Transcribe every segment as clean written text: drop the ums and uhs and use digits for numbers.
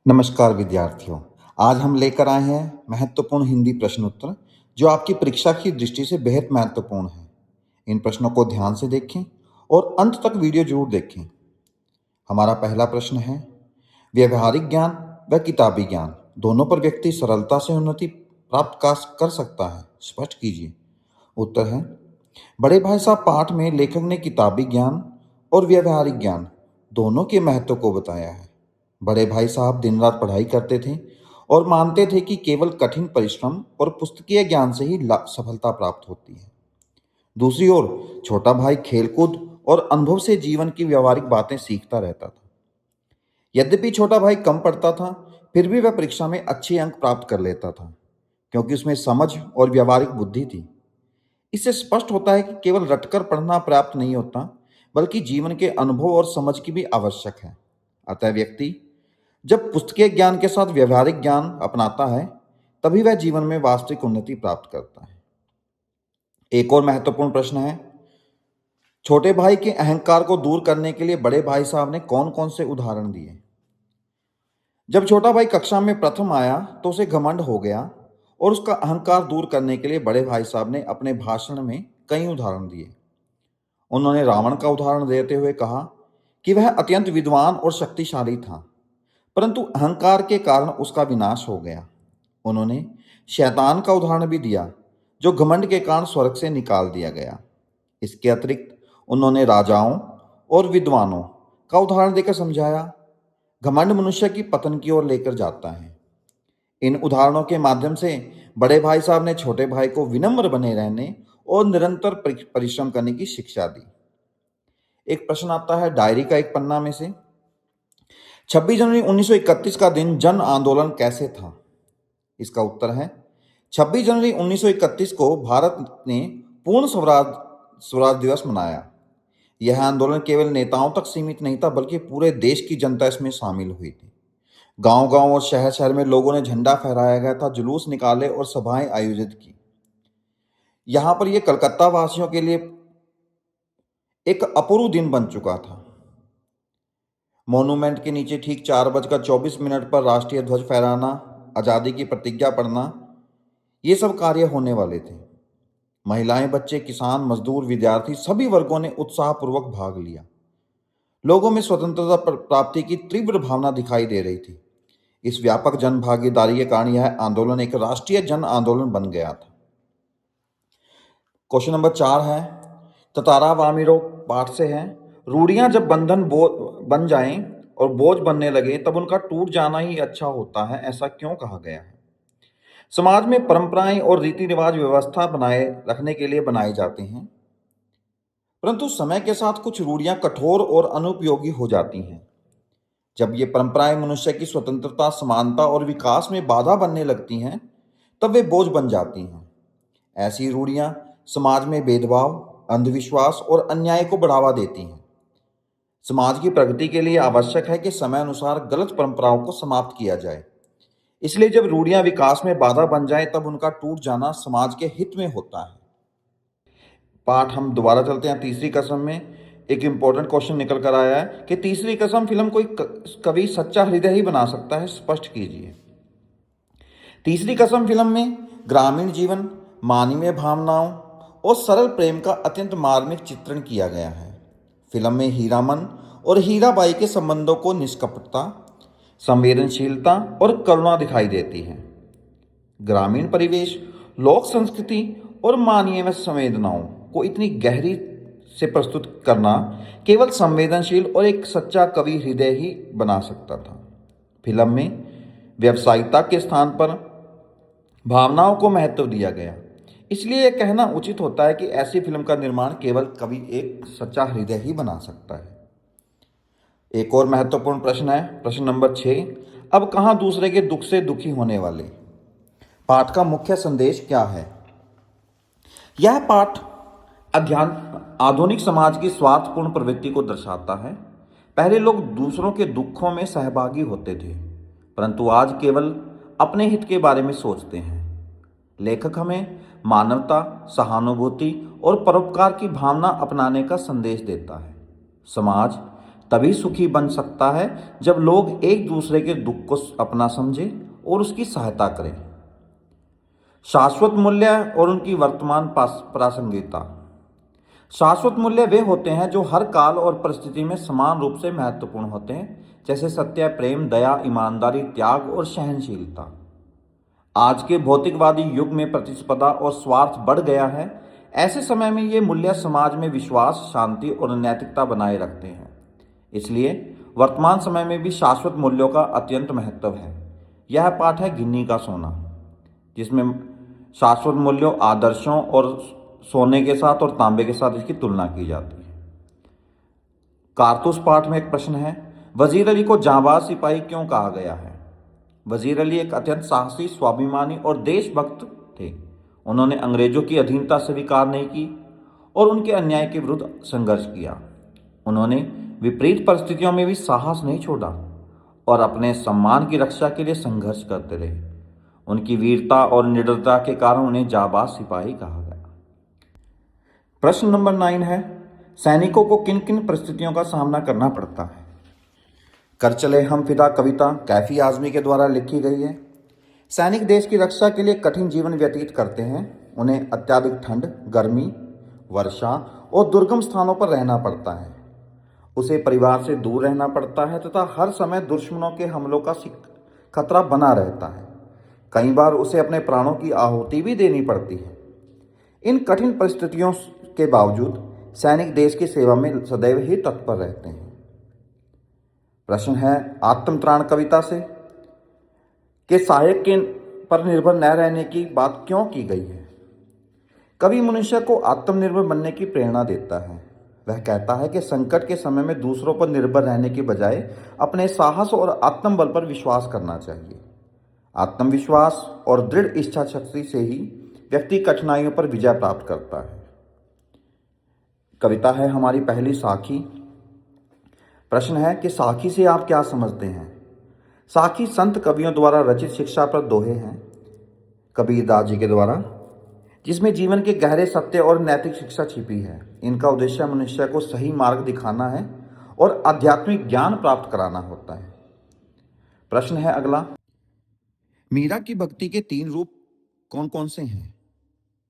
नमस्कार विद्यार्थियों। आज हम लेकर आए हैं महत्वपूर्ण हिंदी प्रश्न उत्तर जो आपकी परीक्षा की दृष्टि से बेहद महत्वपूर्ण है। इन प्रश्नों को ध्यान से देखें और अंत तक वीडियो जरूर देखें। हमारा पहला प्रश्न है, व्यवहारिक ज्ञान व किताबी ज्ञान दोनों पर व्यक्ति सरलता से उन्नति प्राप्त कर सकता है, स्पष्ट कीजिए। उत्तर है, बड़े भाई साहब पाठ में लेखक ने किताबी ज्ञान और व्यवहारिक ज्ञान दोनों के महत्व को बताया है। बड़े भाई साहब दिन रात पढ़ाई करते थे और मानते थे कि केवल कठिन परिश्रम और पुस्तकीय ज्ञान से ही सफलता प्राप्त होती है। दूसरी ओर छोटा भाई खेलकूद और अनुभव से जीवन की व्यवहारिक बातें सीखता रहता था। यद्यपि छोटा भाई कम पढ़ता था, फिर भी वह परीक्षा में अच्छे अंक प्राप्त कर लेता था, क्योंकि उसमें समझ और व्यवहारिक बुद्धि थी। इससे स्पष्ट होता है कि केवल रटकर पढ़ना पर्याप्त नहीं होता, बल्कि जीवन के अनुभव और समझ की भी आवश्यक है। अतः व्यक्ति जब पुस्तकीय ज्ञान के साथ व्यवहारिक ज्ञान अपनाता है, तभी वह जीवन में वास्तविक उन्नति प्राप्त करता है। एक और महत्वपूर्ण प्रश्न है, छोटे भाई के अहंकार को दूर करने के लिए बड़े भाई साहब ने कौन कौन से उदाहरण दिए। जब छोटा भाई कक्षा में प्रथम आया तो उसे घमंड हो गया और उसका अहंकार दूर करने के लिए बड़े भाई साहब ने अपने भाषण में कई उदाहरण दिए। उन्होंने रावण का उदाहरण देते हुए कहा कि वह अत्यंत विद्वान और शक्तिशाली था, परंतु अहंकार के कारण उसका विनाश हो गया। उन्होंने शैतान का उदाहरण भी दिया, जो घमंड के कारण स्वर्ग से निकाल दिया गया। इसके अतिरिक्त उन्होंने राजाओं और विद्वानों का उदाहरण देकर समझाया, घमंड मनुष्य की पतन की ओर लेकर जाता है। इन उदाहरणों के माध्यम से बड़े भाई साहब ने छोटे भाई को विनम्र बने रहने और निरंतर परिश्रम करने की शिक्षा दी। एक प्रश्न आता है डायरी का एक पन्ना में से, 26 जनवरी 1931 का दिन जन आंदोलन कैसे था। इसका उत्तर है, 26 जनवरी 1931 को भारत ने पूर्ण स्वराज दिवस मनाया। यह आंदोलन केवल नेताओं तक सीमित नहीं था, बल्कि पूरे देश की जनता इसमें शामिल हुई थी। गांव-गांव और शहर-शहर में लोगों ने झंडा फहराया गया था, जुलूस निकाले और सभाएं आयोजित की। यहाँ पर यह कलकत्ता वासियों के लिए एक अपूर्व दिन बन चुका था। मॉन्यूमेंट के नीचे ठीक 4:24 पर राष्ट्रीय ध्वज फहराना, आज़ादी की प्रतिज्ञा पढ़ना, ये सब कार्य होने वाले थे। महिलाएं, बच्चे, किसान, मजदूर, विद्यार्थी सभी वर्गों ने उत्साहपूर्वक भाग लिया। लोगों में स्वतंत्रता प्राप्ति की तीव्र भावना दिखाई दे रही थी। इस व्यापक जन भागीदारी के कारण यह आंदोलन एक राष्ट्रीय जन आंदोलन बन गया था। क्वेश्चन नंबर 4 है, ततारा वामिरो पाठ से है, रूढ़ियां जब बंधन बन जाएं और बोझ बनने लगे तब उनका टूट जाना ही अच्छा होता है, ऐसा क्यों कहा गया है। समाज में परंपराएं और रीति रिवाज व्यवस्था बनाए रखने के लिए बनाए जाते हैं, परंतु समय के साथ कुछ रूढ़ियां कठोर और अनुपयोगी हो जाती हैं। जब ये परंपराएं मनुष्य की स्वतंत्रता, समानता और विकास में बाधा बनने लगती हैं, तब वे बोझ बन जाती हैं। ऐसी रूढ़ियां समाज में भेदभाव, अंधविश्वास और अन्याय को बढ़ावा देती हैं। समाज की प्रगति के लिए आवश्यक है कि समय अनुसार गलत परंपराओं को समाप्त किया जाए। इसलिए जब रूढ़ियां विकास में बाधा बन जाएं, तब उनका टूट जाना समाज के हित में होता है। पाठ हम दोबारा चलते हैं। तीसरी कसम में एक इंपॉर्टेंट क्वेश्चन निकल कर आया है कि तीसरी कसम फिल्म कोई कवि सच्चा हृदय ही बना सकता है, स्पष्ट कीजिए। तीसरी कसम फिल्म में ग्रामीण जीवन, मानवीय भावनाओं और सरल प्रेम का अत्यंत मार्मिक चित्रण किया गया है। फिल्म में हीरामन और हीराबाई के संबंधों को निष्कपटता, संवेदनशीलता और करुणा दिखाई देती है। ग्रामीण परिवेश, लोक संस्कृति और मानवीय संवेदनाओं को इतनी गहरी से प्रस्तुत करना केवल संवेदनशील और एक सच्चा कवि हृदय ही बना सकता था। फिल्म में व्यावसायिकता के स्थान पर भावनाओं को महत्व दिया गया। इसलिए यह कहना उचित होता है कि ऐसी फिल्म का निर्माण केवल कवि एक सच्चा हृदय ही बना सकता है। एक और महत्वपूर्ण प्रश्न है, प्रश्न नंबर 6, अब कहां दूसरे के दुख से दुखी होने वाले। पाठ का मुख्य संदेश क्या है। यह पाठ आधुनिक समाज की स्वार्थपूर्ण प्रवृत्ति को दर्शाता है। पहले लोग दूसरों के दुखों में सहभागी होते थे, परंतु आज केवल अपने हित के बारे में सोचते हैं। लेखक हमें मानवता, सहानुभूति और परोपकार की भावना अपनाने का संदेश देता है। समाज तभी सुखी बन सकता है जब लोग एक दूसरे के दुख को अपना समझे और उसकी सहायता करें। शाश्वत मूल्य और उनकी वर्तमान प्रासंगिकता। शाश्वत मूल्य वे होते हैं जो हर काल और परिस्थिति में समान रूप से महत्वपूर्ण होते हैं, जैसे सत्य, प्रेम, दया, ईमानदारी, त्याग और सहनशीलता। आज के भौतिकवादी युग में प्रतिस्पर्धा और स्वार्थ बढ़ गया है। ऐसे समय में ये मूल्य समाज में विश्वास, शांति और नैतिकता बनाए रखते हैं। इसलिए वर्तमान समय में भी शाश्वत मूल्यों का अत्यंत महत्व है। यह पाठ है गिन्नी का सोना, जिसमें शाश्वत मूल्यों, आदर्शों और सोने के साथ और तांबे के साथ इसकी तुलना की जाती है। कारतूस पाठ में एक प्रश्न है, वजीर अली को जांबाज सिपाही क्यों कहा गया है? वजीर अली एक अत्यंत साहसी, स्वाभिमानी और देशभक्त थे। उन्होंने अंग्रेजों की अधीनता स्वीकार नहीं की और उनके अन्याय के विरुद्ध संघर्ष किया। उन्होंने विपरीत परिस्थितियों में भी साहस नहीं छोड़ा और अपने सम्मान की रक्षा के लिए संघर्ष करते रहे। उनकी वीरता और निडरता के कारण उन्हें जांबाज सिपाही कहा गया। प्रश्न नंबर 9 है, सैनिकों को किन किन परिस्थितियों का सामना करना पड़ता है? कर चले हम फिदा कविता कैफी आजमी के द्वारा लिखी गई है। सैनिक देश की रक्षा के लिए कठिन जीवन व्यतीत करते हैं। उन्हें अत्यधिक ठंड, गर्मी, वर्षा और दुर्गम स्थानों पर रहना पड़ता है। उसे परिवार से दूर रहना पड़ता है तथा हर समय दुश्मनों के हमलों का खतरा बना रहता है। कई बार उसे अपने प्राणों की आहुति भी देनी पड़ती है। इन कठिन परिस्थितियों के बावजूद सैनिक देश की सेवा में सदैव ही तत्पर रहते हैं। प्रश्न है आत्मत्राण कविता से कि सहायक के पर निर्भर न रहने की बात क्यों की गई है? कवि मनुष्य को आत्मनिर्भर बनने की प्रेरणा देता है। वह कहता है कि संकट के समय में दूसरों पर निर्भर रहने की बजाय अपने साहस और आत्मबल पर विश्वास करना चाहिए। आत्मविश्वास और दृढ़ इच्छा शक्ति से ही व्यक्ति कठिनाइयों पर विजय प्राप्त करता है। कविता है हमारी पहली साखी। प्रश्न है कि साखी से आप क्या समझते हैं? साखी संत कवियों द्वारा रचित शिक्षाप्रद दोहे हैं कबीरदास जी के द्वारा, जिसमें जीवन के गहरे सत्य और नैतिक शिक्षा छिपी है। इनका उद्देश्य मनुष्य को सही मार्ग दिखाना है और आध्यात्मिक ज्ञान प्राप्त कराना होता है। प्रश्न है अगला, मीरा की भक्ति के 3 रूप कौन कौन से हैं?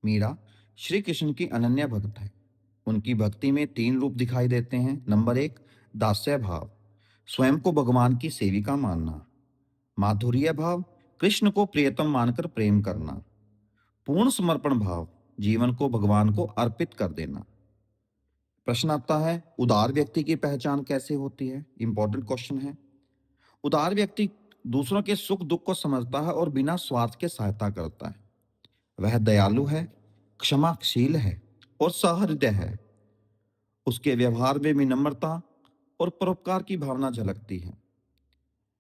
मीरा श्री कृष्ण की अनन्य भक्त है। उनकी भक्ति में 3 रूप दिखाई देते हैं। नंबर 1, दास्य भाव, स्वयं को भगवान की सेविका मानना। माधुर्य भाव, कृष्ण को प्रियतम मानकर प्रेम करना। पूर्ण समर्पण भाव, जीवन को भगवान को अर्पित कर देना। प्रश्न आता है उदार व्यक्ति की पहचान कैसे होती है? इंपॉर्टेंट क्वेश्चन है। उदार व्यक्ति दूसरों के सुख दुख को समझता है और बिना स्वार्थ के सहायता करता है। वह दयालु है, क्षमाशील है और सहृदय है। उसके व्यवहार में विनम्रता और परोपकार की भावना झलकती है,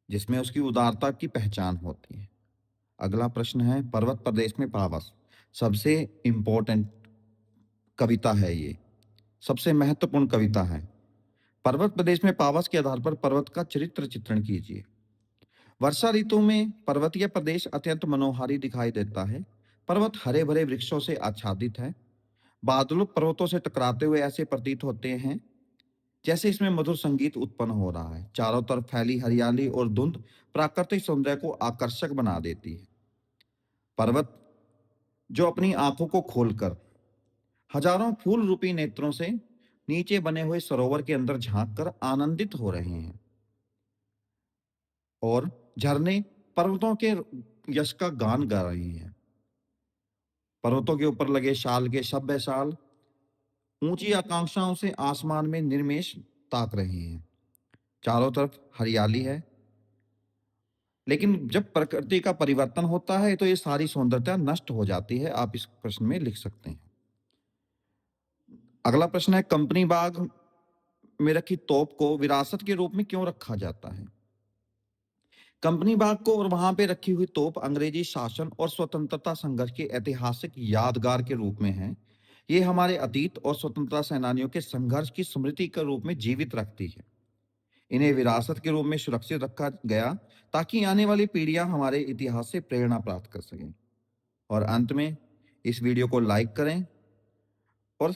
जिसमें उसकी उदारता की पहचान होती है। अगला प्रश्न है पर्वत प्रदेश में पावस। सबसे इंपॉर्टेंट कविता है ये, सबसे महत्वपूर्ण कविता है। पर्वत प्रदेश में पावस के आधार पर पर्वत का चरित्र चित्रण कीजिए। वर्षा ऋतु में पर्वतीय प्रदेश अत्यंत मनोहारी दिखाई देता है। पर्वत हरे भरे वृक्षों से आच्छादित है। बादल पर्वतों से टकराते हुए ऐसे प्रतीत होते हैं जैसे इसमें मधुर संगीत उत्पन्न हो रहा है। चारों तरफ फैली हरियाली और धुंध प्राकृतिक सौंदर्य को आकर्षक बना देती है। पर्वत जो अपनी आंखों को खोलकर हजारों फूल रूपी नेत्रों से नीचे बने हुए सरोवर के अंदर झांक कर आनंदित हो रहे हैं और झरने पर्वतों के यश का गान गा रहे हैं। पर्वतों के ऊपर लगे शाल के सभ्य शाल ऊंची आकांक्षाओं से आसमान में निर्मेश ताक रहे हैं। चारों तरफ हरियाली है, लेकिन जब प्रकृति का परिवर्तन होता है तो ये सारी सौंदर्यता नष्ट हो जाती है। आप इस प्रश्न में लिख सकते हैं। अगला प्रश्न है कंपनी बाग में रखी तोप को विरासत के रूप में क्यों रखा जाता है? कंपनी बाग को और वहां पे रखी हुई तोप अंग्रेजी शासन और स्वतंत्रता संघर्ष के ऐतिहासिक यादगार के रूप में है। ये हमारे अतीत और स्वतंत्रता सेनानियों के संघर्ष की स्मृति के रूप में जीवित रखती है। इन्हें विरासत के रूप में सुरक्षित रखा गया ताकि आने वाली पीढ़ियां हमारे इतिहास से प्रेरणा प्राप्त कर सकें। और अंत में इस वीडियो को लाइक करें और